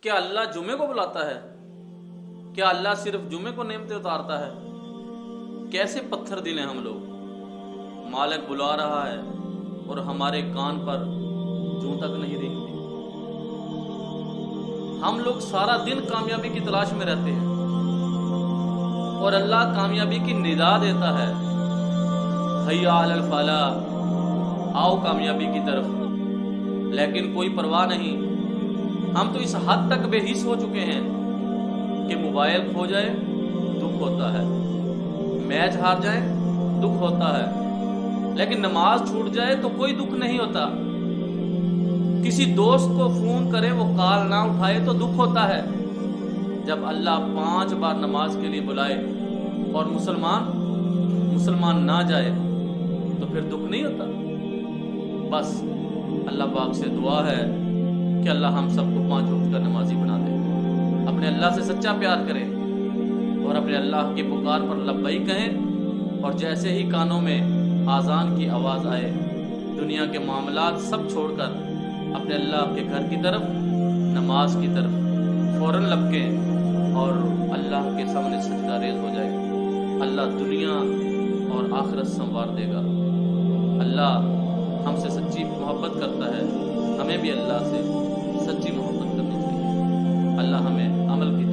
کیا اللہ جمعے کو بلاتا ہے؟ کیا اللہ صرف جمعے کو نعمتیں اتارتا ہے؟ کیسے پتھر دل ہیں ہم لوگ۔ مالک بلا رہا ہے اور ہمارے کان پر جوں تک نہیں رینگتی۔ ہم لوگ سارا دن کامیابی کی تلاش میں رہتے ہیں اور اللہ کامیابی کی ندا دیتا ہے، حی علی الفلاح، آؤ کامیابی کی طرف، لیکن کوئی پرواہ نہیں۔ ہم تو اس حد تک بے حس ہو چکے ہیں کہ موبائل کھو جائے دکھ ہوتا ہے، میچ ہار جائے دکھ ہوتا ہے، لیکن نماز چھوٹ جائے تو کوئی دکھ نہیں ہوتا۔ کسی دوست کو فون کرے وہ کال نہ اٹھائے تو دکھ ہوتا ہے۔ جب اللہ 5 بار نماز کے لیے بلائے اور مسلمان نہ جائے تو پھر دکھ نہیں ہوتا۔ بس اللہ پاک سے دعا ہے کہ اللہ ہم سب کو 5 وقت کا نمازی بنا دے، اپنے اللہ سے سچا پیار کریں اور اپنے اللہ کی پکار پر لبیک کہیں، اور جیسے ہی کانوں میں آذان کی آواز آئے دنیا کے معاملات سب چھوڑ کر اپنے اللہ کے گھر کی طرف، نماز کی طرف فوراً لپکیں اور اللہ کے سامنے سجدہ ریز ہو جائے۔ اللہ دنیا اور آخرت سنوار دے گا۔ اللہ ہم سے سچی محبت کرتا ہے، ہمیں بھی اللہ سے سچی محبت کرنی چاہیے۔ اللہ ہمیں عمل کی